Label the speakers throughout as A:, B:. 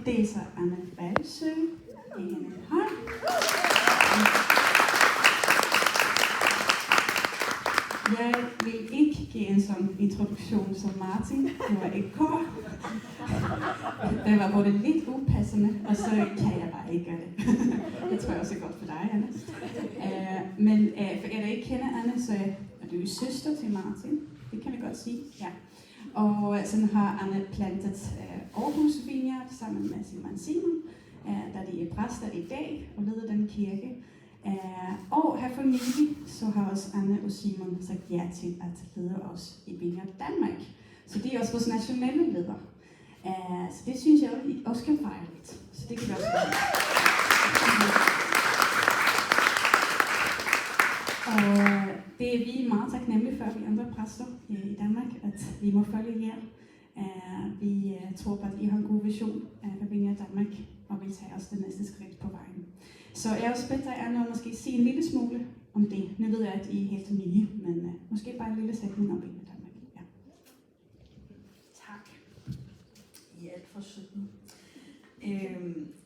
A: Det er så Anne Balsø i en hånd. Jeg vil ikke give en sådan introduktion som Martin. Det var et kor. Det var både lidt upassende, og så kan jeg bare ikke gøre det. Det tror jeg også er godt for dig, Anne. Men for jer, der ikke kender Anne, så er du søster til Martin. Det kan vi godt sige, ja. Og sådan har Anne plantet Aarhus Vineyard sammen med sin mand Simon, da de er præster i dag og leder den kirke. Og her for nylig, så har også Anne og Simon sagt ja til at lede os i Vineyard Danmark. Så de er også vores nationale ledere. Så det synes jeg også kan fejre lidt. Så det kan vi også gøre. Og det er vi meget taknemmelige for, vi andre præster i Danmark, at vi må følge jer. Vi tror på, at I har en god vision for Vineyard Danmark, og vi tager også det næste skridt på vejen. Så jeg også bedt dig, Anne, at måske sige en lille smule om det. Nu ved jeg, at I er helt nye, men måske bare en lille sætning om Vineyard Danmark. Ja.
B: Tak. I er alt for søde.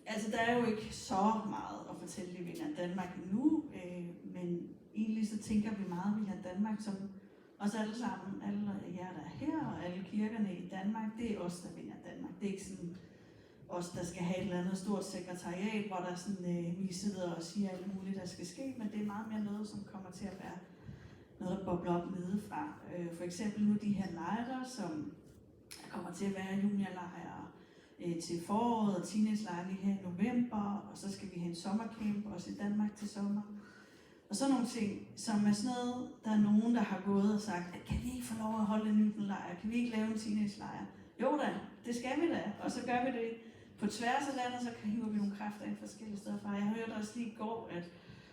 B: Altså, der er jo ikke så meget at fortælle i Vineyard Danmark nu, men egentlig så tænker vi meget Vineyard Danmark som os alle sammen, alle jer, der er her, og alle kirkerne i Danmark, det er os, der Vineyard Danmark. Det er ikke sådan os, der skal have et eller andet stort sekretariat, hvor der sådan, vi sidder og siger alt muligt, der skal ske, men det er meget mere noget, som kommer til at være noget, der bobler op nedefra. For eksempel nu de her lejre, som kommer til at være juniorlejre til foråret og teenage-lejre lige her i november, og så skal vi have en sommercamp også i Danmark til sommer. Og så nogle ting, som er sådan noget, der er nogen, der har gået og sagt, at kan vi ikke få lov at holde en julenlejr? Kan vi ikke lave en teenage-lejr? Jo da, det skal vi da, og så gør vi det på tværs af landet, så hiver vi nogle kræfter ind forskellige steder fra. Jeg hørte også lige i går, at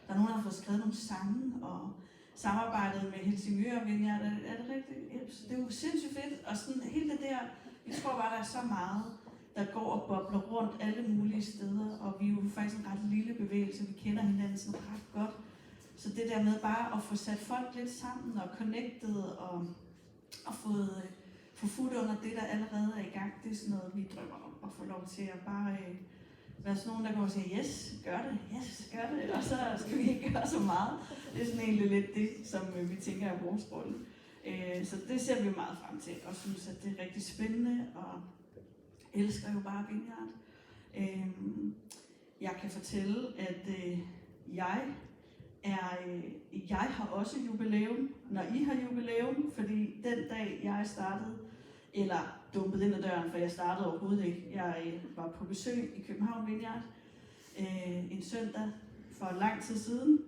B: der er nogen, der har fået skrevet nogle sange, og samarbejdet med Helsingør Vineyard. Er det rigtigt? Det er jo sindssygt fedt, og sådan hele det der, jeg tror bare, der er så meget, der går og bobler rundt alle mulige steder, og vi er jo faktisk en ret lille bevægelse, vi kender hinanden sådan ret godt. Så det der med bare at få sat folk lidt sammen og connected og få fod under det, der allerede er i gang, det er sådan noget, vi drømmer om at få lov til at bare være sådan nogen, der går og siger, yes, gør det, og så skal vi ikke gøre så meget. Det er sådan egentlig lidt det, som vi tænker er vores rolle. Så det ser vi meget frem til, og synes, at det er rigtig spændende, og elsker jo bare Vineyard. Jeg kan fortælle, at jeg har også jubilæum, når I har jubilæum, fordi den dag jeg startede, eller dumpede ind ad døren, for jeg startede overhovedet ikke. Jeg var på besøg i København Vineyard en søndag for lang tid siden,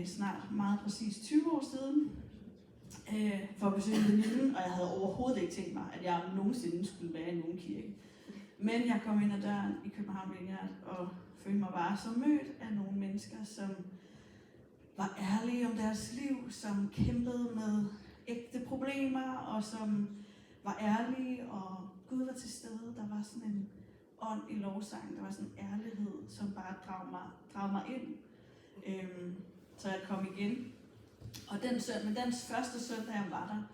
B: snart meget præcis 20 år siden, for at besøge veninden, og jeg havde overhovedet ikke tænkt mig, at jeg nogensinde skulle være i nogen kirke. Men jeg kom ind ad døren i København Vineyard og følte mig bare så mødt af nogle mennesker, som var ærlige om deres liv, som kæmpede med ægte problemer, og som var ærlige, og Gud var til stede. Der var sådan en ånd i lovsangen, der var sådan en ærlighed, som bare drag mig ind. Så jeg kom igen. Og den første søndag, jeg var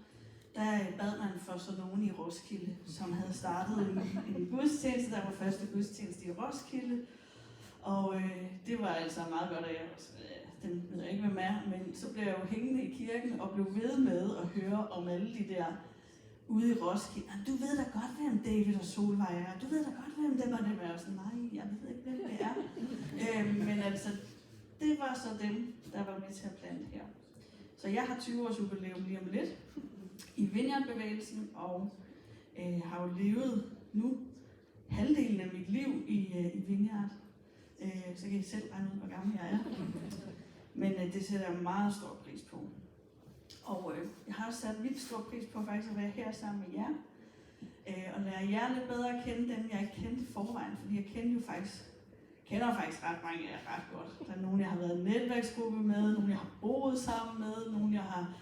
B: der bad man for sådan nogen i Roskilde, som havde startet en gudstjeneste. Der var første gudstjeneste i Roskilde. Og det var altså meget godt, at jeg den ved jeg ikke, hvem er, men så blev jeg jo hængende i kirken og blev ved med at høre om alle de der ude i Roskilde. Du ved da godt, hvem David og Solvej er. Du ved da godt, hvem dem er. Og sådan, nej, jeg ved ikke, hvem det er. Men altså, det var så dem, der var med til at plante her. Så jeg har 20 års jubilæum lige om lidt i Vineyard-bevægelsen, og har jo levet nu halvdelen af mit liv i Vineyard. Så kan I selv regne ud, hvor gammel jeg er. Men det sætter jeg meget stor pris på. Og jeg har også sat vildt stor pris på faktisk at være her sammen med jer. Og lære jer lidt bedre at kende dem, jeg ikke kendte i forvejen. Fordi jeg kender faktisk ret mange af jer ret godt. Der er nogen, jeg har været i netværksgruppe med, nogen jeg har boet sammen med, nogen jeg har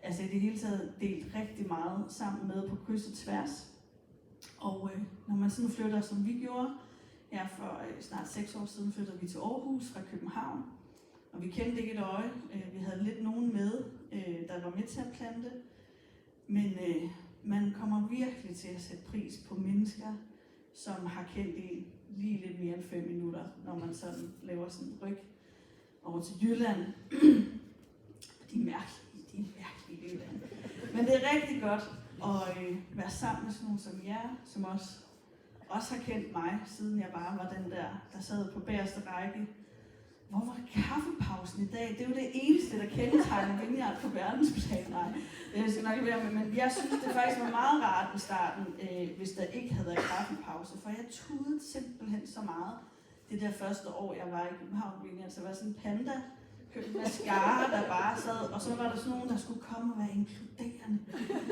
B: i det hele taget delt rigtig meget sammen med på kryds og tværs. Og når man sådan flytter, som vi gjorde, her for snart 6 år siden flyttede vi til Aarhus fra København. Og vi kendte ikke et øje. Vi havde lidt nogen med, der var med til at plante. Men man kommer virkelig til at sætte pris på mennesker, som har kendt en lige lidt mere end 5 minutter, når man sådan laver sådan en ryg over til Jylland. De er mærkelige Jylland. Men det er rigtig godt at være sammen med sådan nogle som jer, som også har kendt mig, siden jeg bare var den der sad på bagerste række. Hvor var kaffepausen i dag? Det er jo det eneste, der kendetegner Vineyard på verdensplan. Nej, det skal nok ikke være med, men jeg synes, det faktisk var meget rart i starten, hvis der ikke havde været kaffepause, for jeg tudede simpelthen så meget det der første år, jeg var i København Vineyard. Så var sådan en panda, købte en mascara, der bare sad, og så var der sådan nogen, der skulle komme og være inkluderende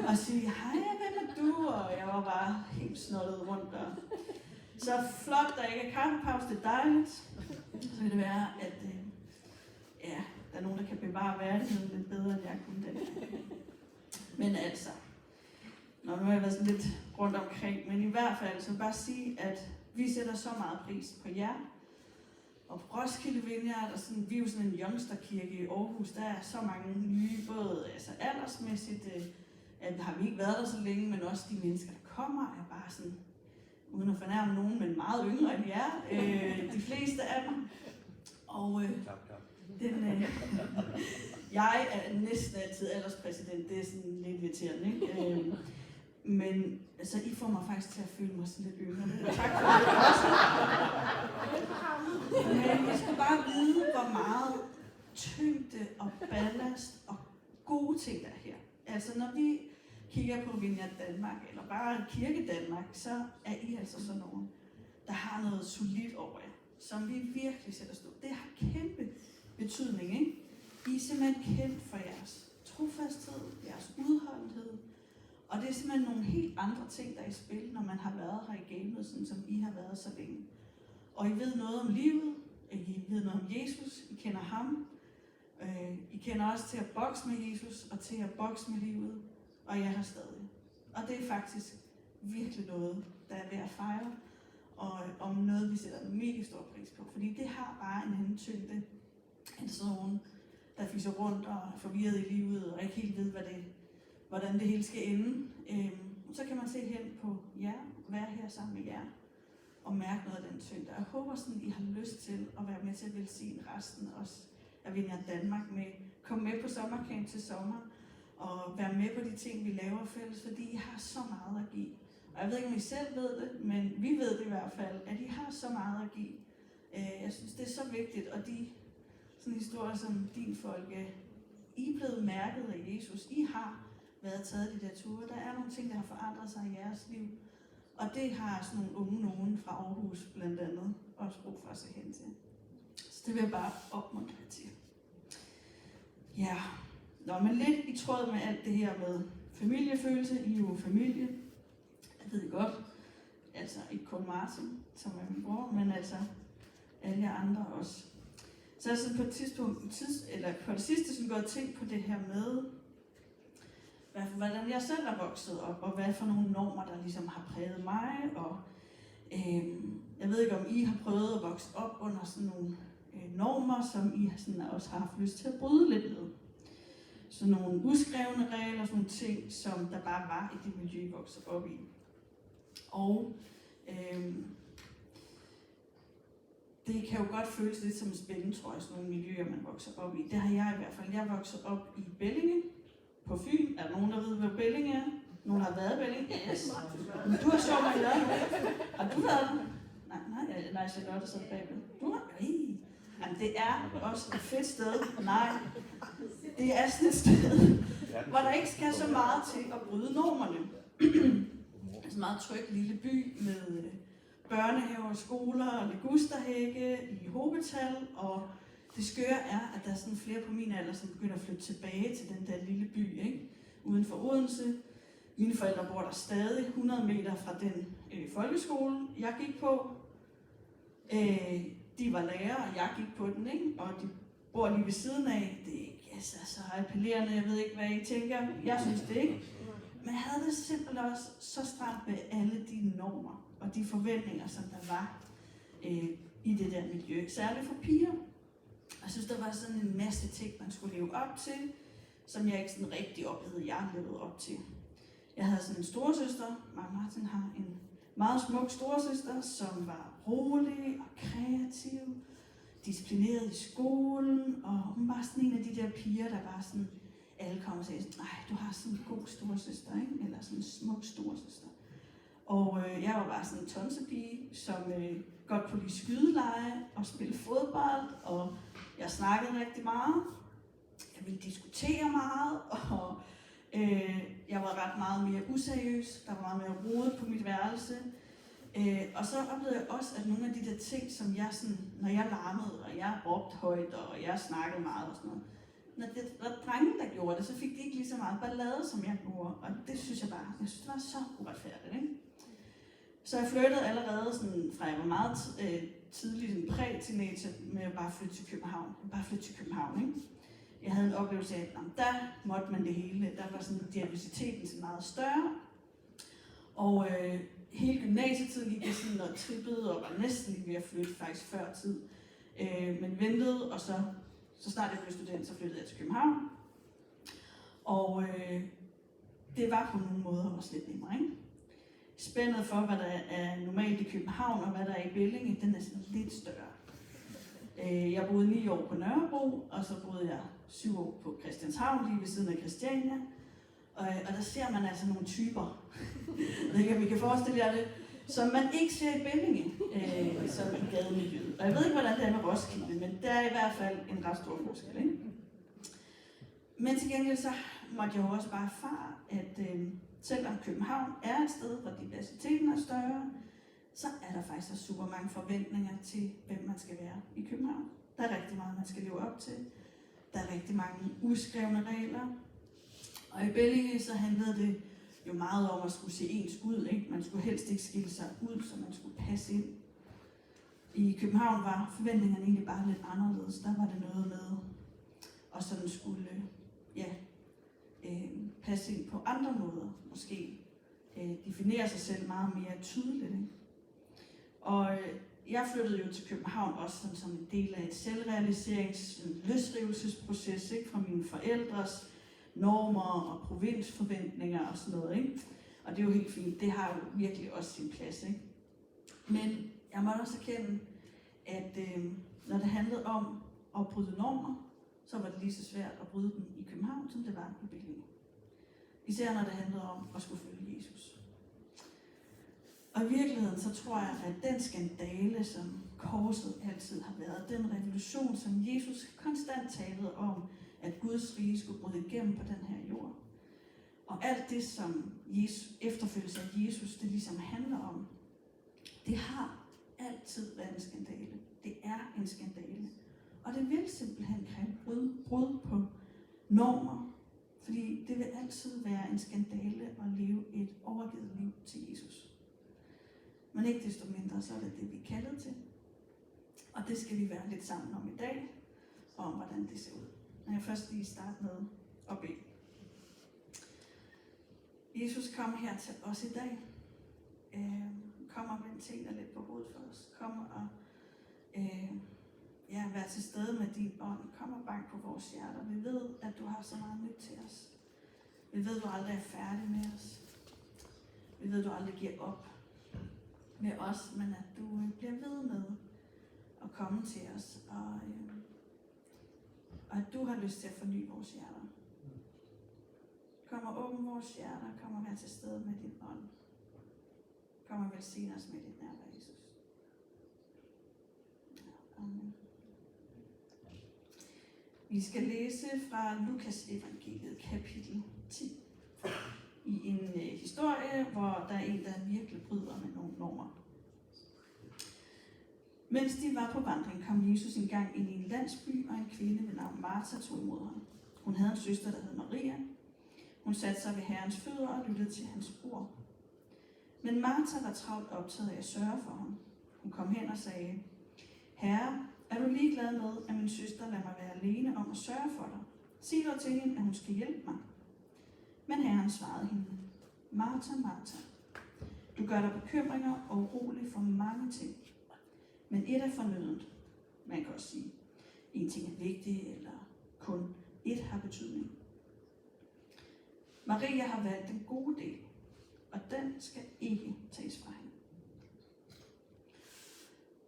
B: og sige, hej, hvem er du? Og jeg var bare helt snottet rundt. Så flot, der ikke er kaffepause, det er dejligt. Så kan det være, at der er nogen, der kan bevare værdigheden lidt bedre, end jeg kunne den. Men altså, nu har jeg været sådan lidt rundt omkring, men i hvert fald, så bare sige, at vi sætter så meget pris på jer. Og på Roskilde Vineyard, og sådan, vi er jo sådan en youngsterkirke i Aarhus, der er så mange nye, både altså aldersmæssigt, har vi ikke været der så længe, men også de mennesker, der kommer, er bare sådan, uden at fornærme nogen, men meget yngre end jer, de fleste af dem. Og jeg er næsten altid alderspræsident, det er sådan lidt irriterende, ikke? Men altså, I får mig faktisk til at føle mig sådan lidt yngre. Tak for det også. Men jeg skal bare vide, hvor meget tyngde og ballast og gode ting der er her. Altså, når vi kigger på Vineyard Danmark, eller bare Kirke Danmark, så er I altså sådan nogen, der har noget solidt over jer, som vi virkelig sætter stå. Det har kæmpe betydning, ikke? I er simpelthen kendt for jeres trofasthed, jeres udholdenhed, og det er simpelthen nogle helt andre ting, der er i spil, når man har været her i gamet, sådan som I har været så længe. Og I ved noget om livet, I ved noget om Jesus, I kender ham, I kender også til at bokse med Jesus, og til at bokse med livet, og jeg har stadig. Og det er faktisk virkelig noget, der er værd at fejre, og om noget, vi sætter mega stor pris på, fordi det har bare en anden tyngde, end sådan nogen, der fiser rundt og er forvirret i livet, og ikke helt ved, hvordan det hele skal ende. Så kan man se hen på jer, være her sammen med jer, og mærke noget af den tyngde. Jeg håber sådan, I har lyst til at være med til at velsigne resten også af Vineyard Danmark med. Kom med på sommercamp til sommer, og være med på de ting, vi laver fælles, fordi I har så meget at give. Og jeg ved ikke, om I selv ved det, men vi ved det i hvert fald, at I har så meget at give. Jeg synes, det er så vigtigt, og de sådan historier som din folke, I er blevet mærket af Jesus. I har været taget de der ture. Der er nogle ting, der har forandret sig i jeres liv. Og det har sådan nogle unge nogen fra Aarhus blandt andet også brug for at se hen til. Så det vil jeg bare opmuntre til. Ja, men lidt i tråd med alt det her med familiefølelse. I er jo familie. Jeg ved godt. Altså ikke kun Martin, som er min bror, men altså alle jer andre også. Så jeg sådan på et tidspunkt, på det sidste, sådan gået og tænkt på det her med, hvordan jeg selv er vokset op, og hvad for nogle normer, der ligesom har præget mig, og jeg ved ikke, om I har prøvet at vokse op under sådan nogle normer, som I sådan også har haft lyst til at bryde lidt med. Sådan nogle uskrevne regler, sådan nogle ting, som der bare var i det miljø, I voksede op i. Og det kan jo godt føles lidt som en spændetrøje, sådan nogle miljøer, man vokser op i. Det har jeg i hvert fald. Jeg voksede op i Bellinge på Fyn. Er der nogen, der ved, hvad Bellinge er? Nogen har været i Bellinge? Yes. Men du har sjovt med det. Har du været der? Nej, Charlotte sad bagved. Du har? Jamen, det er også et fedt sted. Nej, det er sådan et sted, hvor der ikke skal så meget til at bryde normerne. Det er en meget tryg lille by med børnehaver, skoler og ligusterhække i hovedtal, og det skøre er, at der er sådan flere på min alder, som begynder at flytte tilbage til den der lille by, ikke? Uden for Odense. Mine forældre bor der stadig 100 meter fra den folkeskole, jeg gik på. De var lærere, og jeg gik på den, ikke? Og de bor lige ved siden af. Det er ikke så appellerende, jeg ved ikke, hvad I tænker. Jeg synes det ikke. Men jeg havde det simpelthen også så stramt med alle de normer og de forventninger, som der var i det der miljø. Særligt for piger. Jeg synes, der var sådan en masse ting, man skulle leve op til, som jeg ikke sådan rigtig oplevede, jeg levede op til. Jeg havde sådan en storesøster, Martin har en meget smuk storesøster, som var rolig og kreativ, disciplineret i skolen, og hun var sådan en af de der piger, der var sådan, alle kom og sagde, nej, du har sådan en god storesøster, ikke? Eller sådan en smuk storesøster. Og jeg var bare sådan en tonsepige, som godt kunne lide skydeleje og spille fodbold, og jeg snakkede rigtig meget. Jeg ville diskutere meget, og jeg var ret meget mere useriøs. Der var meget mere rodet på mit værelse. Og så oplevede jeg også, at nogle af de der ting, som jeg sådan, når jeg larmede, og jeg råbte højt, og jeg snakkede meget og sådan noget, når det var drenge, der gjorde det, så fik de ikke lige så meget ballade, som jeg gjorde. Og det synes jeg synes, det var så uretfærdigt, ikke? Så jeg flyttede allerede, sådan, fra jeg var meget tidlig, en præ-teenager, med at bare flytte til København. Ikke? Jeg havde en oplevelse af, at der måtte man det hele. Der var sådan diversiteten så meget større. Og hele gymnasietiden gik jeg sådan og trippede, og var næsten lige ved at flytte faktisk før tid. Men ventede, og så snart jeg blev student, så flyttede jeg til København. Og det var på nogle måder også lidt nemmere, ikke? Spændet for, hvad der er normalt i København, og hvad der er i Bellinge, den er sådan lidt større. Jeg boede 9 år på Nørrebro, og så boede jeg 7 år på Christianshavn, lige ved siden af Christiania. Og der ser man altså nogle typer, jeg ved ikke, om I kan forestille jer det, som man ikke ser i Bellinge, som i gademiljøet. Og jeg ved ikke, hvordan det er med Roskilde, men der er i hvert fald en ret stor forskel, ikke? Men til gengæld så måtte jeg jo også bare erfare, at selvom København er et sted, hvor diversiteten er større, så er der faktisk også super mange forventninger til, hvem man skal være i København. Der er rigtig meget, man skal leve op til. Der er rigtig mange uskrevne regler. Og i Bellinge så handlede det jo meget om at skulle se ens ud, ikke? Man skulle helst ikke skille sig ud, så man skulle passe ind. I København var forventningerne egentlig bare lidt anderledes. Der var det noget med at sådan skulle passe ind på andre måder. Måske definere sig selv meget mere tydeligt. Ikke? Og jeg flyttede jo til København også sådan, som en del af et selvrealiserings-løsrivelsesproces, ikke? Fra mine forældres normer og provinsforventninger og sådan noget. Ikke? Og det er jo helt fint. Det har jo virkelig også sin plads. Ikke? Men jeg må også erkende, at når det handlede om at bryde normer, så var det lige så svært at bryde dem i København, som det var i Bellinge. Især når det handlede om at skulle følge Jesus. Og i virkeligheden så tror jeg, at den skandale, som korset altid har været, den revolution, som Jesus konstant talede om, at Guds rige skulle bryde igennem på den her jord. Og alt det, som efterfølgelse af Jesus, det ligesom handler om, det har altid været en skandale. Det er en skandale. Og det vil simpelthen kræve brud på normer, fordi det vil altid være en skandale at leve et overgivet liv til Jesus. Men ikke desto mindre, så er det det, vi er kaldet til. Og det skal vi være lidt sammen om i dag, og om hvordan det ser ud. Men jeg først lige starte med at bede. Jesus, kom her til os i dag. Kom og vend tingene lidt på hovedet for os. Kom og vær til stede med din ånd. Kom og bank på vores hjerter. Vi ved, at du har så meget nyt til os. Vi ved, at du aldrig er færdig med os. Vi ved, at du aldrig giver op med os, men at du bliver ved med at komme til os, og at du har lyst til at forny vores hjerter. Kom og åbne vores hjerter, kom og vær til stede med din ånd. Kom og velsigne os med dit nærvær, Jesus. Amen. Vi skal læse fra Lukas evangeliet, kapitel 10. I en historie, hvor der er en, der virkelig bryder med nogle normer. Mens de var på vandring, kom Jesus engang ind i en landsby, og en kvinde ved navn Martha tog imod ham. Hun havde en søster, der hed Maria. Hun satte sig ved Herrens fødder og lyttede til hans ord. Men Martha var travlt optaget af at sørge for ham. Hun kom hen og sagde, Herre, er du ligeglad med, at min søster lader mig være alene om at sørge for dig? Sig dog til hende, at hun skal hjælpe mig. Men Herren svarede hende, Martha, Martha, du gør dig bekymringer og urolig for mange ting. Men et er fornødent. Man kan også sige, en ting er vigtig, eller kun et har betydning. Maria har valgt den gode del, og den skal ikke tages fra hende.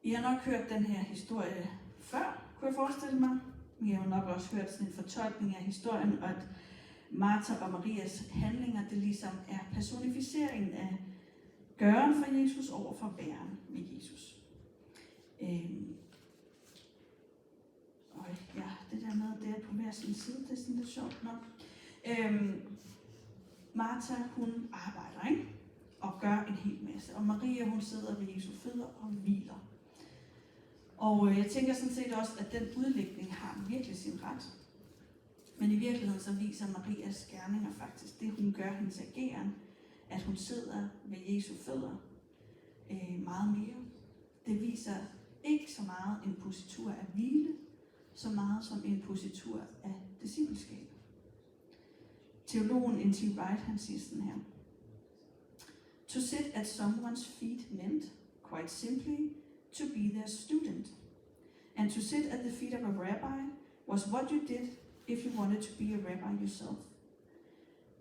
B: I har nok hørt den her historie før, kunne jeg forestille mig. I har jo nok også hørt sådan en fortolkning af historien, og at Martha og Marias handlinger, det ligesom er personificeringen af gøren for Jesus over for væren med Jesus. Ja, det der med, det er på hver sin side, det er sådan lidt sjovt nok. Martha, hun arbejder, ikke? Og gør en hel masse. Og Maria, hun sidder ved Jesu fødder og hviler. Og jeg tænker sådan set også, at den udlægning har virkelig sin ret. Men i virkeligheden så viser Marias gerninger faktisk det, hun gør, hendes ageren, at hun sidder ved Jesu fødder meget mere. Det viser ikke så meget en positur af hvile, så meget som en positur af discipleskab. Teologen N.T. Wright, han siger sådan her: To sit at someone's feet meant, quite simply, to be their student. And to sit at the feet of a rabbi was what you did if you wanted to be a rabbi yourself.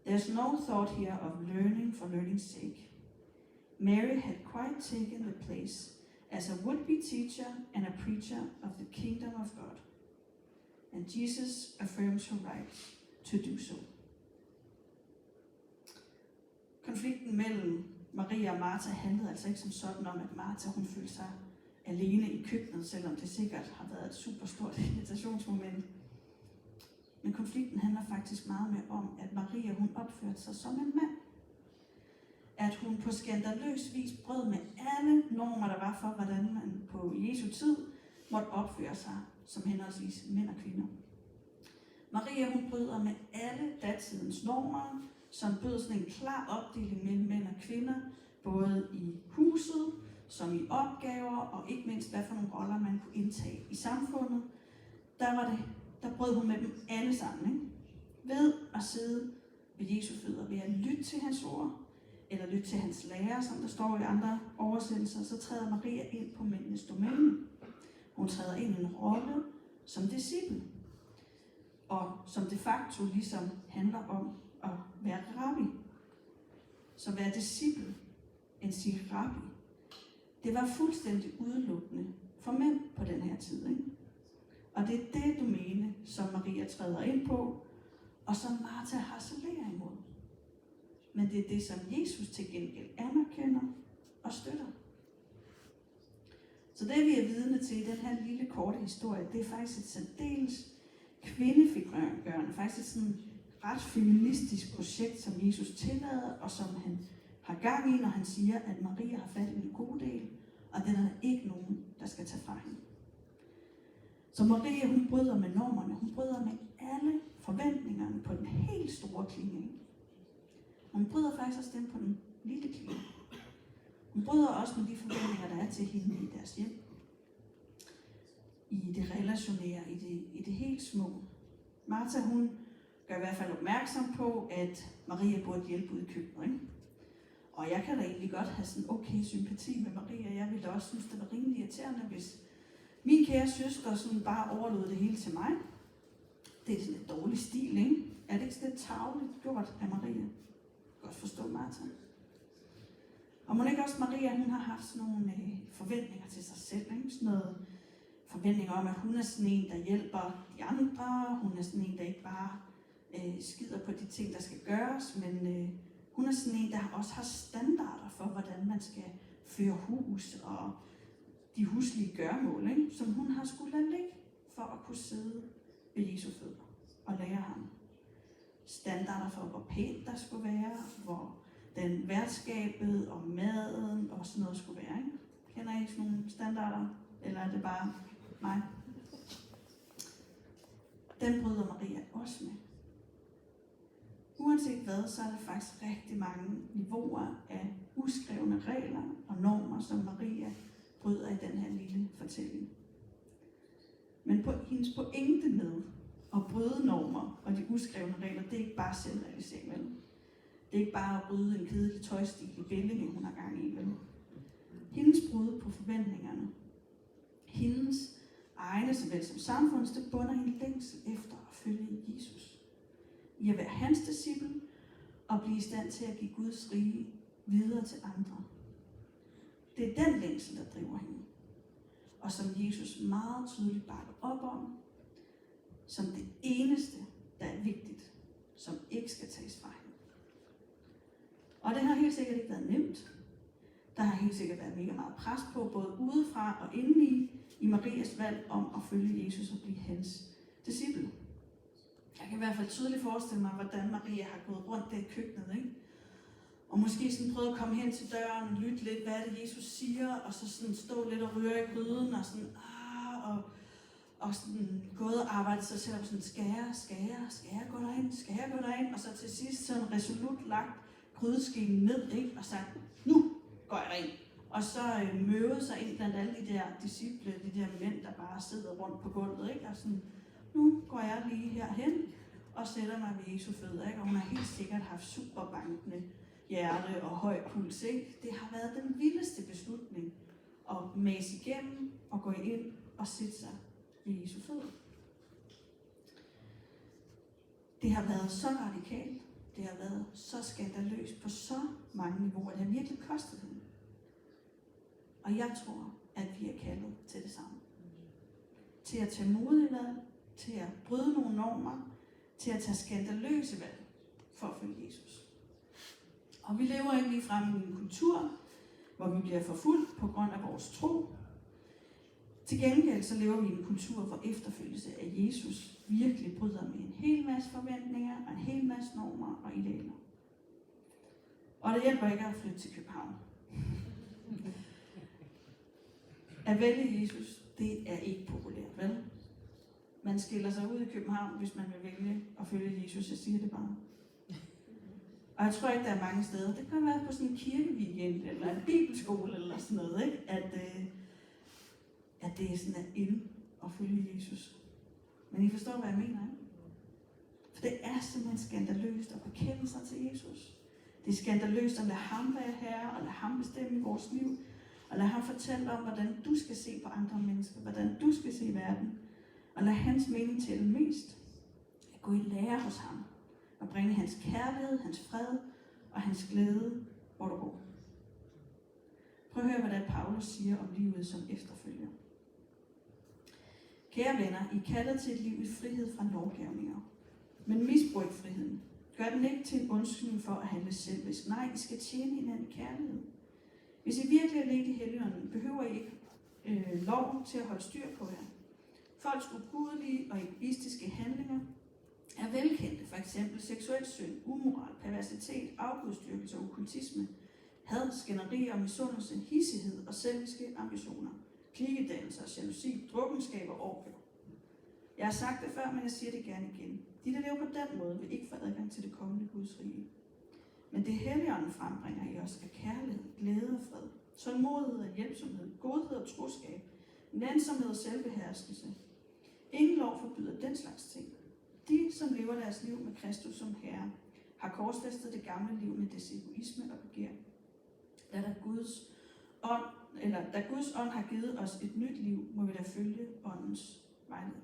B: There's no thought here of learning for learning's sake. Mary had quite taken the place as a would-be teacher and a preacher of the kingdom of God. And Jesus affirms her right to do so. Konflikten mellem Maria og Martha handlede altså ikke som sådan om, at Martha hun følte sig alene i køkkenet, selvom det sikkert har været et super stort irritationsmoment. Men konflikten handler faktisk meget mere om, at Maria hun opførte sig som en mand. At hun på skandaløs vis brød med alle normer, der var for, hvordan man på Jesu tid måtte opføre sig som henholdsvis mænd og kvinder. Maria hun bryder med alle datidens normer, som bød sådan en klar opdeling mellem mænd og kvinder, både i huset, som i opgaver, og ikke mindst, hvad for nogle roller man kunne indtage i samfundet. Der brød hun med dem alle sammen, ikke? Ved at sidde ved Jesu fødder, ved at lytte til hans ord, eller lytte til hans lærer, som der står i andre oversættelser, så træder Maria ind på mændenes domæne. Hun træder ind i en rolle som disciple, og som de facto ligesom handler om at være rabbi. Så at være disciple, en sige rabbi, det var fuldstændig udelukkende for mænd på den her tid, ikke? Og det er det domæne, som Maria træder ind på, og som Martha harcelerer imod. Men det er det, som Jesus til gengæld anerkender og støtter. Så det, vi er vidne til i den her lille korte historie, det er faktisk et særdeles kvindefigurerende, faktisk et sådan ret feministisk projekt, som Jesus tillader, og som han har gang i, når han siger, at Maria har fat i en god del, og den er der ikke nogen, der skal tage fra hende. Så Maria, hun bryder med normerne, hun bryder med alle forventningerne på den helt store klinge. Hun bryder faktisk også dem på den lille klinge. Hun bryder også med de forventninger, der er til hende i deres hjem. I det relationære, i det helt små. Martha, hun gør i hvert fald opmærksom på, at Maria burde hjælpe ud i køkkenet, ikke? Og jeg kan da egentlig godt have sådan okay sympati med Maria. Jeg ville da også synes, det var rimelig irriterende, hvis min kære søster sådan bare overlod det hele til mig. Det er sådan et dårlig stil, ikke? Er det ikke sådan lidt tarveligt gjort af Maria? Godt forstå Martha. Og må ikke også Maria, hun har haft sådan nogle forventninger til sig selv, ikke? Sådan noget forventninger om, at hun er sådan en, der hjælper de andre. Hun er sådan en, der ikke bare skider på de ting, der skal gøres, men hun er sådan en, der også har standarder for, hvordan man skal føre hus og de huslige gørmål, ikke? Som hun har skulle lade ligge for at kunne sidde ved Jesu fødder og lære ham. Standarder for, hvor pænt der skulle være, hvor den værtskabet og maden og sådan noget skulle være, ikke? Kender I sådan nogle standarder? Eller er det bare mig? Den bryder Maria også med. Uanset hvad, så er der faktisk rigtig mange niveauer af uskrevne regler og normer, som Maria bryder i den her lille fortælling. Men hendes pointe med at bryde normer og de uskrevne regler, det er ikke bare selvrealisering, vel? Det er ikke bare at bryde en kedelig tøjstil i Bellinge, hun har gang i, vel? Hendes brud på forventningerne, hendes egne såvel som samfunds, det bunder hende længsel efter at følge Jesus. I at være hans disciple og blive i stand til at give Guds rige videre til andre. Det er den længsel, der driver hende. og som Jesus meget tydeligt bakker op om, som det eneste, der er vigtigt, som ikke skal tages fra hende. Og det har helt sikkert ikke været nemt. Der har helt sikkert været mega meget pres på, både udefra og indeni, i Marias valg om at følge Jesus og blive hans disciple. Jeg kan i hvert fald tydeligt forestille mig, hvordan Maria har gået rundt der i køkkenet, ikke? Og måske sådan prøvet at komme hen til døren, lytte lidt, hvad er det Jesus siger, og så sådan stå lidt og røre i gryden, og sådan, og sådan gået og arbejdet sig selv op sådan, skal jeg gå derind, og så til sidst sådan resolut lagt grydeskeen ned, ikke? Og sagt, nu går jeg derind. Og så møde sig ind blandt alle de der disciple, de der mænd, der bare sidder rundt på gulvet, ikke? Og sådan, nu går jeg lige herhen og sætter mig ved Jesu fødder, ikke? Og hun har helt sikkert haft superbankende hjerte og høj puls, ikke? Det har været den vildeste beslutning at mase igennem og gå ind og sætte sig ved Jesu fødder. Det har været så radikalt, det har været så skandaløst på så mange niveauer, det har virkelig kostet hende. Og jeg tror, at vi er kaldet til det samme. Til at tage modige valg, til at bryde nogle normer, til at tage skandaløse valg for at følge Jesus. Og vi lever ikke ligefrem i en kultur, hvor vi bliver forfulgt på grund af vores tro. Til gengæld så lever vi i en kultur, hvor efterfølgelse af Jesus virkelig bryder med en hel masse forventninger og en hel masse normer og idealer. Og det hjælper ikke at flytte til København. At vælge Jesus, det er ikke populært, vel? Man skiller sig ud i København, hvis man vil vælge at følge Jesus, jeg siger det bare. Og jeg tror ikke, der er mange steder. Det kan være på sådan en kirkeweekend, eller en bibelskole, eller sådan noget, ikke? At det er sådan at at følge Jesus. Men I forstår, hvad jeg mener, ikke? For det er simpelthen skandaløst at bekende sig til Jesus. Det er skandaløst at lade ham være herre, og lade ham bestemme i vores liv. Og lade ham fortælle om, hvordan du skal se på andre mennesker, hvordan du skal se verden. Og lade hans mening tælle mest. At gå i lære hos ham. Og bringe hans kærlighed, hans fred og hans glæde, hvor du går. Prøv at høre, hvad det er, Paulus siger om livet som efterfølger. Kære venner, I kalder til et liv i frihed fra lovgivninger. Men misbrug ikke friheden. Gør den ikke til en undskyldning for at handle selvisk. Nej, I skal tjene hinanden kærlighed. Hvis I virkelig er ledt i Helligånden, behøver I ikke lov til at holde styr på jer. Folks ugudelige og egoistiske handlinger er velkendte, for eksempel seksuel synd, umoral, perversitet, afgudstyrkelse og okkultisme, had, skænderier, misundelse, hissighed og selviske ambitioner, klikedannelser, jalousi, drukkenskab og orgier. Jeg har sagt det før, men jeg siger det gerne igen. De, der lever på den måde, vil ikke få adgang til det kommende Guds rige. Men det Helligånden frembringer i os er kærlighed, glæde og fred, tålmodighed og hjælpsomhed, godhed og troskab, nænsomhed og selvbeherskelse. Ingen lov forbyder den slags ting. De, som lever deres liv med Kristus som Herre, har korsfæstet det gamle liv med dets egoisme og begær. Da Guds ånd har givet os et nyt liv, må vi da følge åndens vejledning.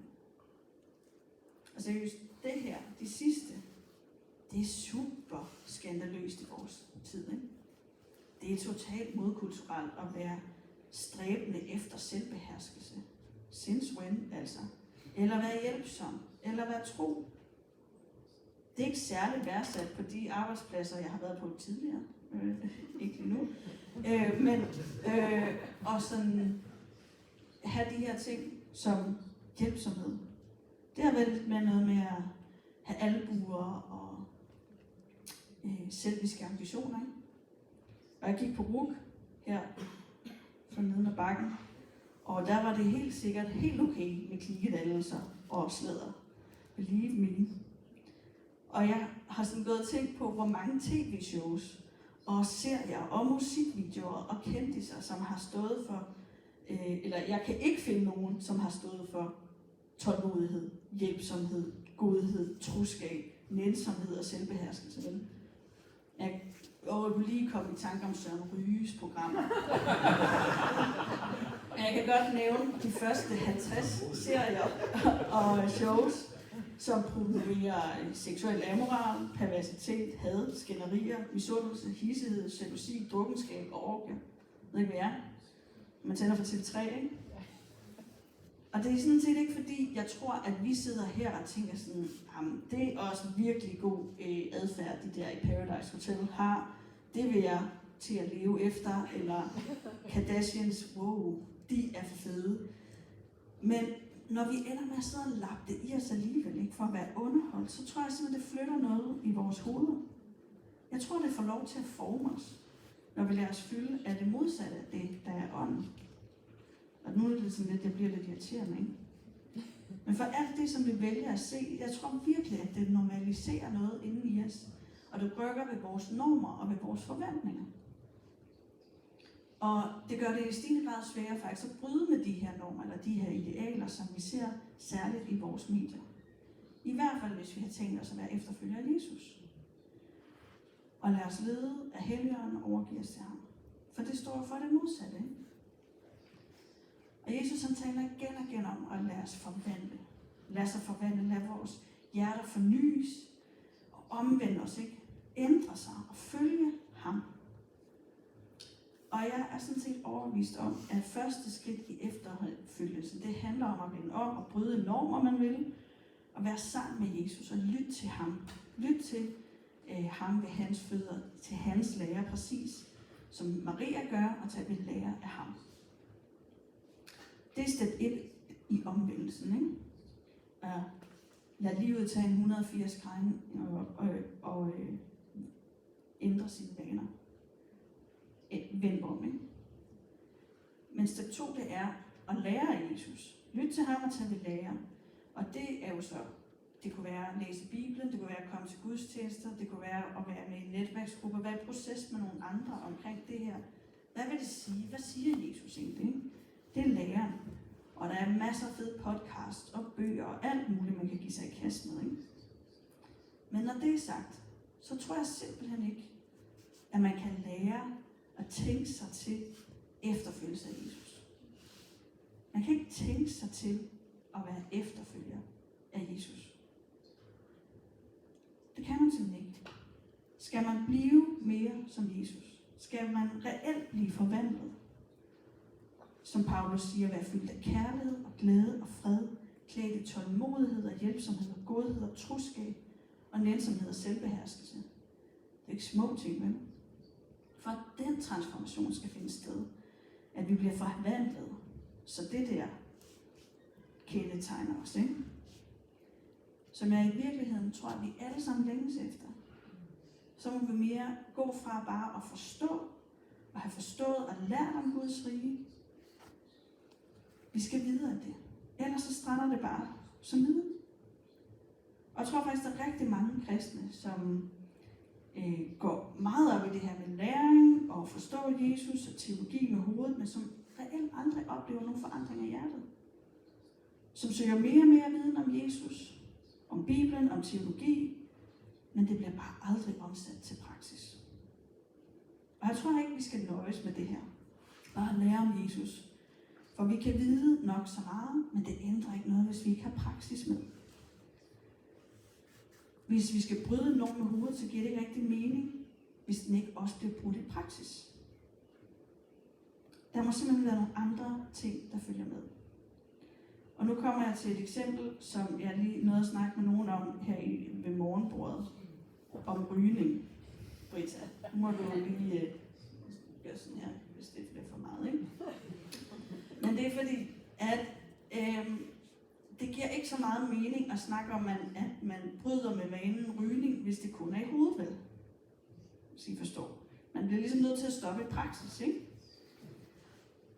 B: Og seriøst, det her, det sidste, det er super skandaløst i vores tid, ikke? Det er totalt modkulturelt at være stræbende efter selvbeherskelse. Since when, altså. Eller være hjælpsom. Eller være tro. Det er ikke særligt værdsat på de arbejdspladser, jeg har været på tidligere. Ikke lige nu. Og sådan have de her ting som hjælpsomhed. Det har været lidt mere noget med at have albuer og selviske ambitioner. Ikke? Og jeg gik på RUK her fra neden af bakken, og der var det helt sikkert helt okay med klikedannelser og slæder. Believe me. Og jeg har sådan gået og tænkt på, hvor mange tv-shows og serier og musikvideoer og kendiser, som har stået for, eller jeg kan ikke finde nogen, som har stået for tålmodighed, hjælpsomhed, godhed, troskab, nænsomhed og selvbeherskelse. Jeg kunne lige komme i tanke om Søren Ryges programmer. Jeg kan godt nævne de første 50 serier og shows, som promoverer seksuel amoral, perversitet, had, skænderier, misundelse, hissighed, jalousi, drukkenskab og orgier. Ved ikke hvad jeg er? Man tænder for TV3, ikke? Og det er sådan set ikke fordi, jeg tror, at vi sidder her og tænker sådan, det er også virkelig god adfærd, de der i Paradise Hotel har. Det vil jeg til at leve efter, eller Kardashians, wow, de er for fede. Men når vi ender med at sidde og lappe det i os alligevel, ikke, for at være underholdt, så tror jeg simpelthen, det flytter noget i vores hoveder. Jeg tror, det får lov til at forme os, når vi lader os fylde af det modsatte af det, der er ånden. Og nu er det sådan lidt, jeg bliver lidt irriterende, ikke? Men for alt det, som vi vælger at se, jeg tror virkelig, at det normaliserer noget inde i os. Og det rykker ved vores normer og ved vores forventninger. Og det gør det i stigende grad sværere faktisk at bryde med de her normer, eller de her idealer, som vi ser særligt i vores medier. I hvert fald, hvis vi har tænkt os at være efterfølgere af Jesus. Og lad os lede af Helligånden og overgive os til ham. For det står for det modsatte, ikke? Og Jesus han taler igen og igen om at lade os forvandle. Lad os forvandle, lad vores hjerter fornyes og omvende os, ikke? Ændre sig og følge ham. Og jeg er sådan set overbevist om, at første skridt i efterfølgelsen, det handler om at vende om og bryde normer, man vil, og være sammen med Jesus og lytte til ham. Lyt til ham ved hans fødder, til hans lære, præcis som Maria gør, og tage ved lære af ham. Det er step 1 i omvendelsen, ikke? Lad livet tage en 180 grader og ændre sine vaner. Vend om, ikke? Men step 2, det er at lære af Jesus. Lyt til ham og tage ved lære. Og det er jo så, det kunne være at læse Bibelen, det kunne være at komme til gudstjenester, det kunne være at være med i en netværksgruppe, være i proces med nogle andre omkring det her. Hvad vil det sige? Hvad siger Jesus egentlig? Ikke? Det er læren. Og der er masser af fede podcast og bøger og alt muligt, man kan give sig i kast med. Ikke? Men når det er sagt, så tror jeg simpelthen ikke, at man kan lære at tænke sig til efterfølgelse af Jesus. Man kan ikke tænke sig til at være efterfølger af Jesus. Det kan man simpelthen ikke. Skal man blive mere som Jesus? Skal man reelt blive forvandlet? Som Paulus siger, være fyldt af kærlighed og glæde og fred, klædt i tålmodighed og hjælpsomhed og godhed og troskab og nænsomhed og selvbeherskelse. Det er ikke små ting, vel? For at den transformation skal finde sted, at vi bliver forvandlet, så det der kendetegner os, ikke? Som jeg i virkeligheden tror, at vi alle sammen længes efter. Så må vi mere gå fra bare at forstå, og have forstået og lært om Guds rige. Vi skal videre af det. Ellers så strander det bare som viden. Og jeg tror faktisk, der er rigtig mange kristne, som går meget op i det her med læring og forstå Jesus og teologi med hovedet, men som reelt aldrig oplever nogen forandring af hjertet. Som søger mere og mere viden om Jesus, om Bibelen, om teologi, men det bliver bare aldrig omsat til praksis. Og jeg tror ikke, vi skal nøjes med det her. Bare lære om Jesus. For vi kan vide nok så meget, men det ændrer ikke noget, hvis vi ikke har praksis med. Hvis vi skal bryde nogen med hovedet, så giver det ikke rigtig mening, hvis den ikke også bliver brudt i praksis. Der må simpelthen være nogle andre ting, der følger med. Og nu kommer jeg til et eksempel, som jeg lige nåede at snakke med nogen om her ved morgenbordet, om rygning. Britta, nu må du lige gøre sådan her, hvis det bliver for meget, ikke? Men det er fordi, at det giver ikke så meget mening at snakke om, at man bryder med vanen rygning, hvis det kun er i hovedet, vel? Hvis I forstår. Man bliver ligesom nødt til at stoppe i praksis, ikke?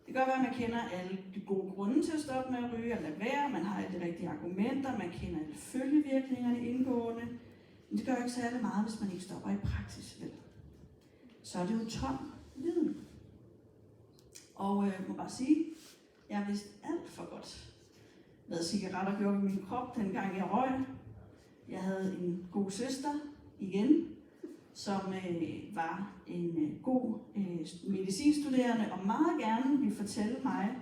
B: Det kan godt være, at man kender alle de gode grunde til at stoppe med at ryge og lade være. Man har alle de rigtige argumenter, man kender alle følgevirkningerne indgående. Men det gør ikke særlig meget, hvis man ikke stopper i praksis, vel? Så er det jo tom viden. Og jeg må bare sige, jeg vidste alt for godt, hvad cigaretter gjorde ved min krop, dengang jeg røg. Jeg havde en god søster, igen, som var en god medicinstuderende, og meget gerne ville fortælle mig,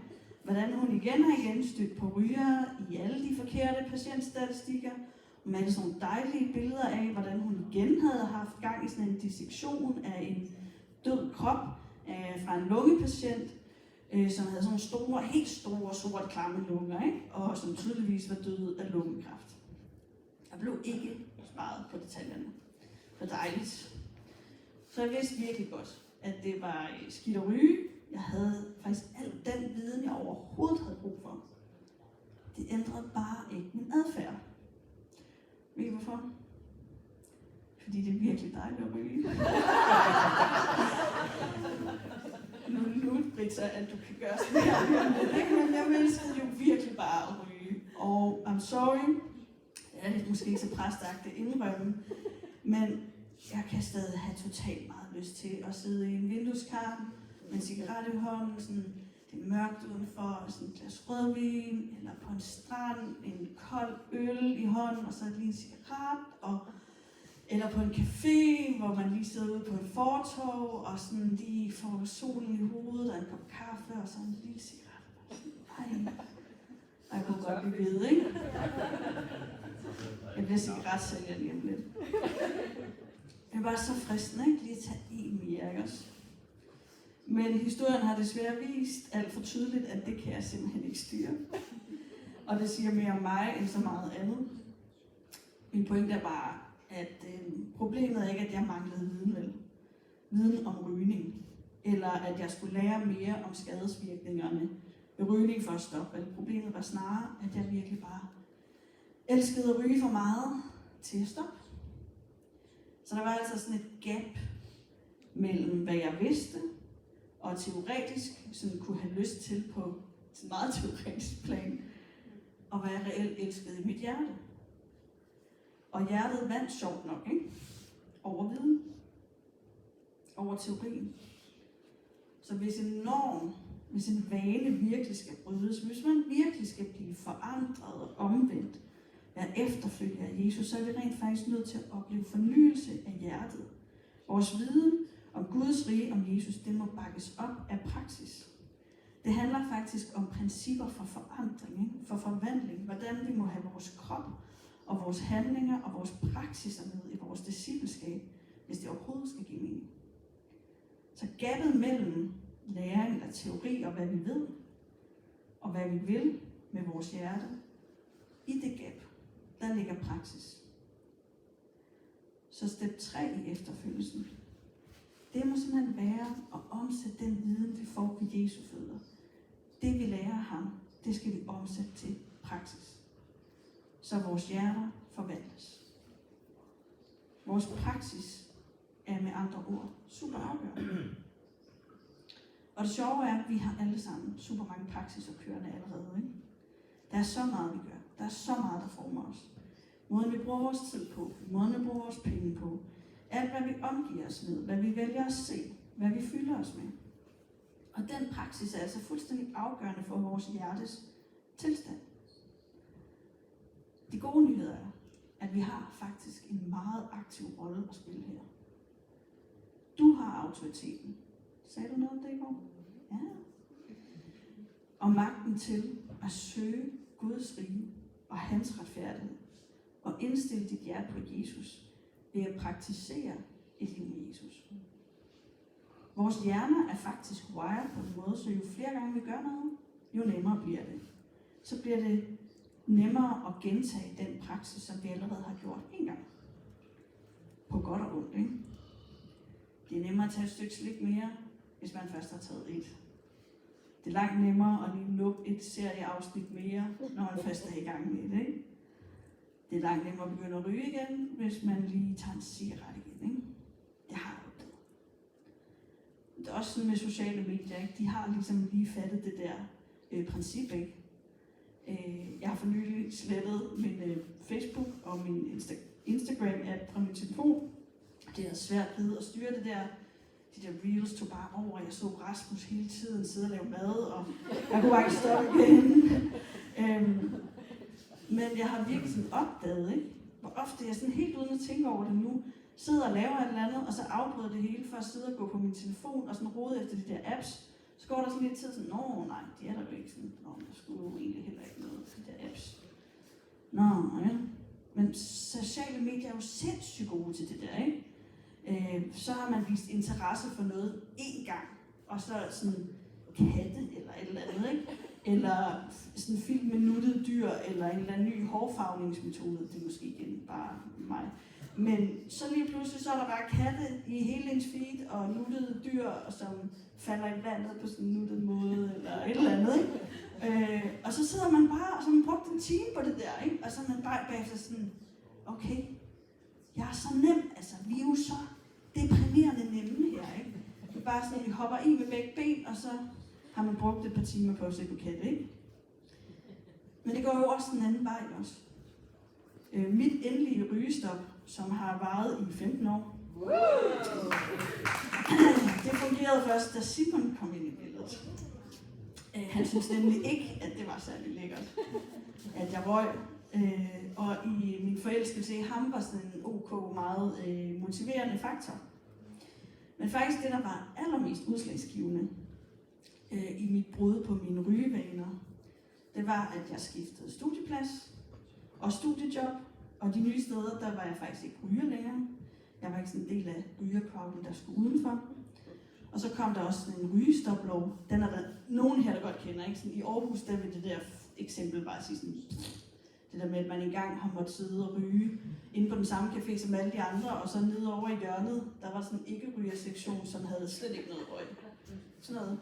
B: hvordan hun igen og igen stødte på rygere i alle de forkerte patientstatistikker, og med sådan nogle dejlige billeder af, hvordan hun igen havde haft gang i sådan en dissektion af en død krop fra en lungepatient, som havde sådan nogle store, helt store, sorte, klamme lunger, ikke? Og som tydeligvis var død af lungekræft. Jeg blev ikke sparet på detaljerne. Det var dejligt. Så jeg vidste virkelig godt, at det var skidt at ryge. Jeg havde faktisk al den viden, jeg overhovedet havde brug for. Det ændrede bare ikke min adfærd. Ved I hvorfor? Fordi det er virkelig dejligt at ryge. Nu, Britta, at du kan gøre sådan her. Men jeg elskede jo virkelig bare at ryge. Og I'm sorry, jeg er lidt måske ikke så præstagtigt indrømme, men jeg kan stadig have totalt meget lyst til at sidde i en vindueskarm med en cigaret i hånden, sådan, det er mørkt udenfor, sådan et glas rødvin, eller på en strand, en kold øl i hånden, og så lige en cigaret, eller på en café, hvor man lige sidder ude på et fortov, og sådan lige får solen i hovedet, og en kop kaffe, og så en lille cigaret. Ej, jeg kunne godt blive ved, ikke? Jeg bliver cigaretsælger lige om lidt. Det var så fristende, ikke? Lige at tage en mere, ikke også? Men historien har desværre vist alt for tydeligt, at det kan jeg simpelthen ikke styre. Og det siger mere om mig end så meget andet. Min pointe er bare, at problemet er ikke, at jeg manglede viden om rygning. Eller at jeg skulle lære mere om skadesvirkningerne ved rygning for at stoppe. Problemet var snarere, at jeg virkelig bare elskede at ryge for meget til at stoppe. Så der var altså sådan et gap mellem, hvad jeg vidste, og teoretisk sådan kunne have lyst til på sådan meget teoretisk plan, og hvad jeg reelt elskede i mit hjerte. Og hjertet vandt sjovt nok, ikke? Over viden. Over teorien. Så hvis en norm, hvis en vane virkelig skal brydes, hvis man virkelig skal blive forandret og omvendt, være efterfølger af Jesus, så er vi rent faktisk nødt til at opleve fornyelse af hjertet. Vores viden om Guds rige, om Jesus, det må bakkes op af praksis. Det handler faktisk om principper for forandring, for forvandling, hvordan vi må have vores krop og vores handlinger og vores praksiser med i vores discipleskab, hvis det overhovedet skal give mening. Så gabet mellem læring eller teori og hvad vi ved, og hvad vi vil med vores hjerte, i det gab, der ligger praksis. Så step 3 i efterfølgelsen, det må simpelthen være at omsætte den viden, vi får ved Jesu fødder. Det vi lærer af ham, det skal vi omsætte til praksis. Så vores hjerter forvandles. Vores praksis er med andre ord super afgørende. Og det sjove er, at vi har alle sammen super mange praksiser kørende allerede. Ikke? Der er så meget, vi gør. Der er så meget, der former os. Måden vi bruger vores tid på, måden vi bruger vores penge på, alt hvad vi omgiver os med, hvad vi vælger at se, hvad vi fylder os med. Og den praksis er altså fuldstændig afgørende for vores hjertes tilstand. De gode nyheder er, at vi har faktisk en meget aktiv rolle at spille her. Du har autoriteten. Sagde du noget om det i går? Ja. Og magten til at søge Guds rige og hans retfærdighed og indstille dit hjerte på Jesus ved at praktisere et liv med Jesus. Vores hjerner er faktisk wired på en måde, så jo flere gange vi gør noget, jo nemmere bliver det. Så bliver det nemmere at gentage den praksis, som vi allerede har gjort en gang. På godt og ondt, ikke? Det er nemmere at tage et stykke slik mere, hvis man først har taget et. Det er langt nemmere at lige lukke et serieafsnit mere, når man først er i gang med det, ikke? Det er langt nemmere at begynde at ryge igen, hvis man lige tager en cigaret igen, ikke? Det har jeg opdaget. Det er også sådan med sociale medier, ikke? De har ligesom lige fattet det der princip, ikke? Jeg har for nylig slettet min Facebook og min Instagram-app fra min telefon. Det er svært ved at styre det der. De der reels tog bare over. Jeg så Rasmus hele tiden sidde og lave mad, og jeg kunne bare ikke stoppe igen. Men jeg har virkelig sådan opdaget, ikke? Hvor ofte jeg sådan helt uden at tænke over det nu, sidder og laver et eller andet, og så afbryder det hele for at sidde og gå på min telefon og sådan rode efter de der apps. Så går der sådan lidt tid sådan, nej, de er der jo ikke sådan, der skulle jo egentlig heller ikke noget af de der apps. Ja. Men sociale medier er jo sindssygt gode til det der, ikke? Så har man vist interesse for noget én gang, og så sådan, katte eller et eller andet, ikke? Eller sådan en film med nuttede dyr, eller en eller anden ny hårfarvningsmetode. Det er måske igen bare mig. Men så lige pludselig, så er der bare katte i hele ens feed, og nuttede dyr, som falder i vandet på sådan en nuttet måde, eller et eller andet, ikke? Og så sidder man bare, og så har man brugt en time på det der, ikke? Og så er man bare bagefter sådan, okay, jeg er så nem, altså vi er jo så deprimerende nemme her, ikke? Det er bare sådan, at vi hopper i med begge ben, og så har man brugt et par timer på at se på katte, ikke? Men det går jo også den anden vej også. Mit endelige rygestop, som har varet i 15 år, det fungerede først, da Simon kom ind i billedet. Han synes nemlig ikke, at det var særlig lækkert, at jeg røg. Og i min forelskelse i ham var sådan en ok, meget motiverende faktor. Men faktisk det, der var allermest udslagsgivende i mit brud på mine rygevaner, det var, at jeg skiftede studieplads og studiejob, og de nye steder, der var jeg faktisk ikke ryger længere. Jeg var ikke sådan en del af rygercrowden, der skulle udenfor. Og så kom der også sådan en rygestoplov. Den er der nogen her, der godt kender, ikke? Sådan, i Aarhus, der vil det der eksempel bare sige sådan, det der med, at man engang har måttet sidde og ryge inde på den samme café som alle de andre, og så nede over i hjørnet, der var sådan en ikke-rygersektion, som havde slet ikke noget røg. Sådan noget.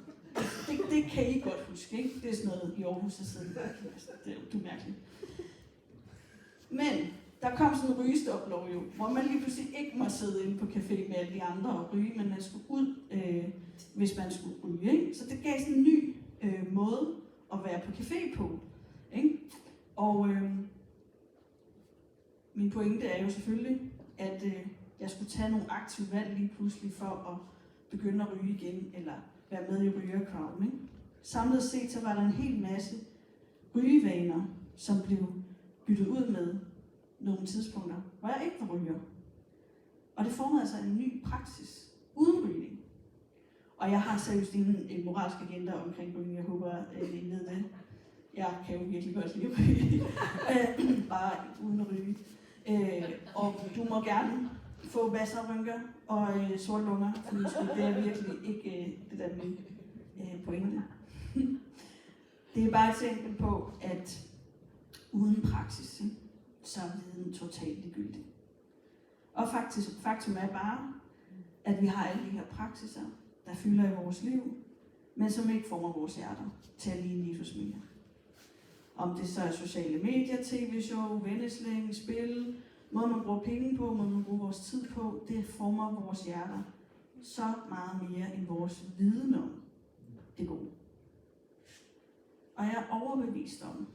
B: Det kan I godt huske, ikke? Det er sådan noget i Aarhus, der sidder det er du mærkeligt. Men der kom sådan en rygestoplov jo, hvor man lige pludselig ikke må sidde inde på café med alle de andre og ryge, men man skulle ud, hvis man skulle ryge, ikke? Så det gav sådan en ny måde at være på café på, ikke? Og min pointe er jo selvfølgelig, at jeg skulle tage nogle aktive valg lige pludselig for at begynde at ryge igen, eller være med i rygercrowden, ikke? Samlet set så var der en hel masse rygevaner, som blev byttet ud med nogle tidspunkter, hvor jeg ikke var ryger. Og det formede altså en ny praksis uden rygning. Og jeg har seriøst en moralsk agenda omkring rygning. Jeg håber, I ved det. Jeg kan jo virkelig godt lide at ryge. Bare uden at ryge. Og du må gerne få masser af rynker og sorte lunger, for det er virkelig ikke det der min pointe. Det er bare et eksempel på, at uden praksis, så er viden totalt ligegyldig. Og faktum er bare, at vi har alle de her praksiser, der fylder i vores liv, men som ikke former vores hjerter til at ligne Jesus mere. Om det så er sociale medier, tv-show, venneslæng, spil, måde man bruger penge på, måde man bruger vores tid på, det former vores hjerter så meget mere end vores viden om det gode. Og jeg er overbevist om,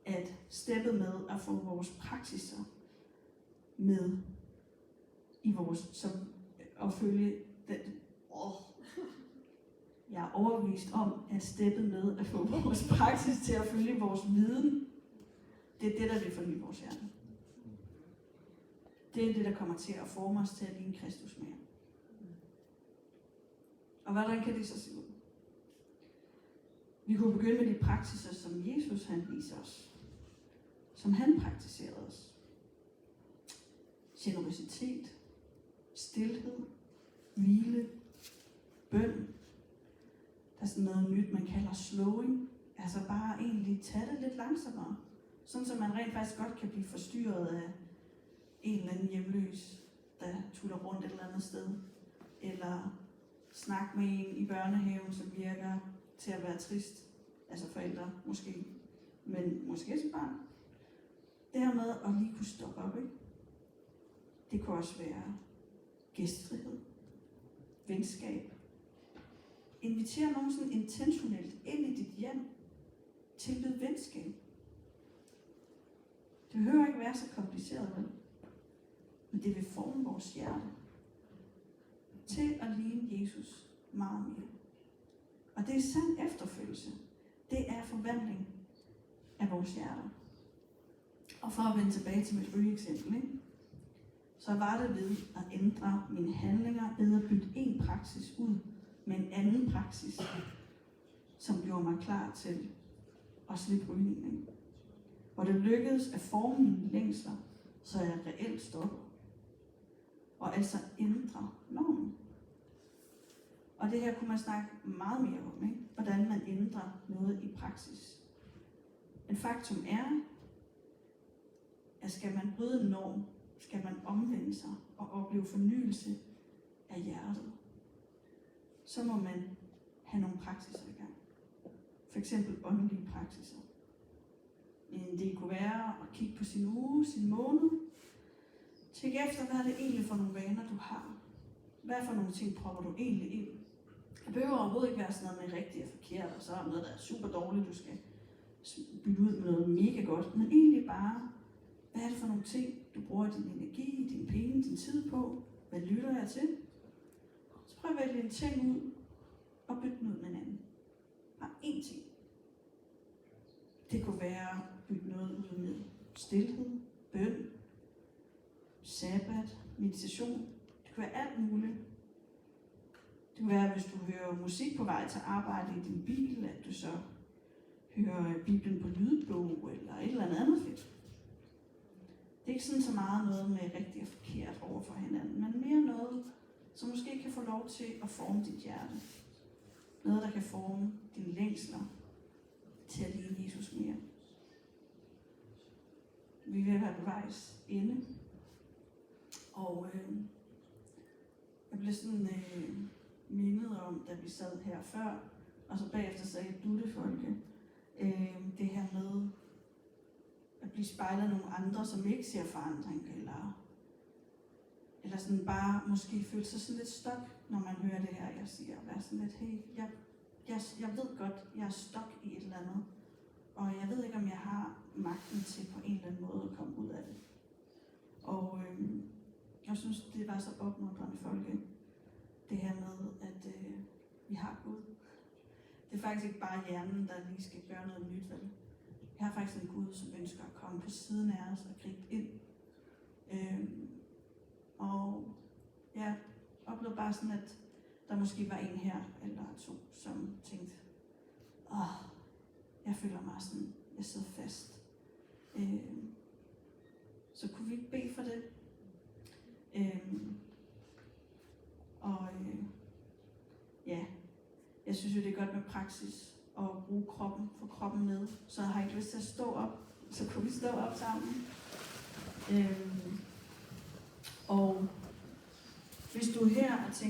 B: at steppet med at få vores praksiser med i vores, som at følge den, jeg er overbevist om, at steppet med at få vores praksis til at følge vores viden, det er det, der vil forny vores hjerte. Det er det, der kommer til at forme os til at ligne Kristus mere. Og hvordan kan det så se ud? Vi kunne begynde med de praksiser, som Jesus han viser os. Som han praktiserede os. Generøsitet, stilhed, hvile, bøn. Der er sådan noget nyt, man kalder slowing. Altså bare egentlig tage det lidt langsommere. Sådan, så man rent faktisk godt kan blive forstyrret af en eller anden hjemløs, der tuller rundt et eller andet sted. Eller snakke med en i børnehaven, som virker til at være trist. Altså forældre måske. Men måske som barn. Det her med at lige kunne stoppe op, ikke? Det kan også være gæstfrihed, venskab. Invitere nogen sådan intentionelt ind i dit hjem. Tilbyd venskab. Det behøver ikke være så kompliceret, vel? Men det vil forme vores hjerte til at ligne Jesus meget mere. Og det er sand efterfølgelse. Det er forvandling af vores hjerter. Og for at vende tilbage til mit rygeeksempel, ikke? Så var det ved at ændre mine handlinger, ved at bytte en praksis ud med en anden praksis, som gjorde mig klar til at slippe rygningen. Hvor det lykkedes at forme mine længsler, så jeg reelt stopper. Og altså ændre normen. Og det her kunne man snakke meget mere om, ikke? Hvordan man ændrer noget i praksis. Men faktum er, at skal man bryde en norm, skal man omvende sig og opleve fornyelse af hjertet, så må man have nogle praksiser i gang. For eksempel åndelige praksiser. Det kunne være at kigge på sin uge, sin måned. Tjek efter, hvad er det egentlig for nogle vaner, du har. Hvad for nogle ting propper du egentlig ind? Det behøver overhovedet ikke være sådan noget med rigtigt og forkert, og så er noget, der er super dårligt, du skal bytte ud med noget mega godt. Men egentlig bare, hvad er det for nogle ting, du bruger din energi, din penge, din tid på? Hvad lytter jeg til? Så prøv at vælge en ting ud og bytte den ud med en anden. Bare én ting. Det kunne være at bytte noget ud med stilhed, bøn, sabbat, meditation. Det kunne være alt muligt. Det kunne være, hvis du hører musik på vej til arbejde i din bil, at du så hører Bibelen på lydbog eller et eller andet fedt. Det er ikke sådan så meget noget med rigtigt og forkert over for hinanden, men mere noget, som måske kan få lov til at forme dit hjerte. Noget, der kan forme dine længsler til at ligne Jesus mere. Vi vil være ved vejs ende. Og jeg blev sådan mindet om, da vi sad her før, og så bagefter sagde Duttefolke, det her med at blive spejlet af nogle andre, som ikke ser forandring, eller sådan bare måske føle sig sådan lidt stok, når man hører det her, jeg siger, og være sådan lidt, hey, jeg ved godt, jeg er stok i et eller andet, og jeg ved ikke, om jeg har magten til på en eller anden måde at komme ud af det. Og jeg synes, det var så opmuntrende, Folke, det her med, at vi har Gud. Det er faktisk ikke bare hjernen, der lige skal gøre noget nyt, vel? Vi har faktisk en Gud, som ønsker at komme på siden af os og gribe ind. Og jeg oplevede bare sådan, at der måske var en her, eller to, som tænkte, jeg føler mig sådan, jeg sidder fast. Så kunne vi ikke bede for det? Jeg synes jo, det er godt med praksis og bruge kroppen, få kroppen med. Så har jeg ikke lyst til at stå op, så kunne vi stå op sammen. Og hvis du er her og tænker,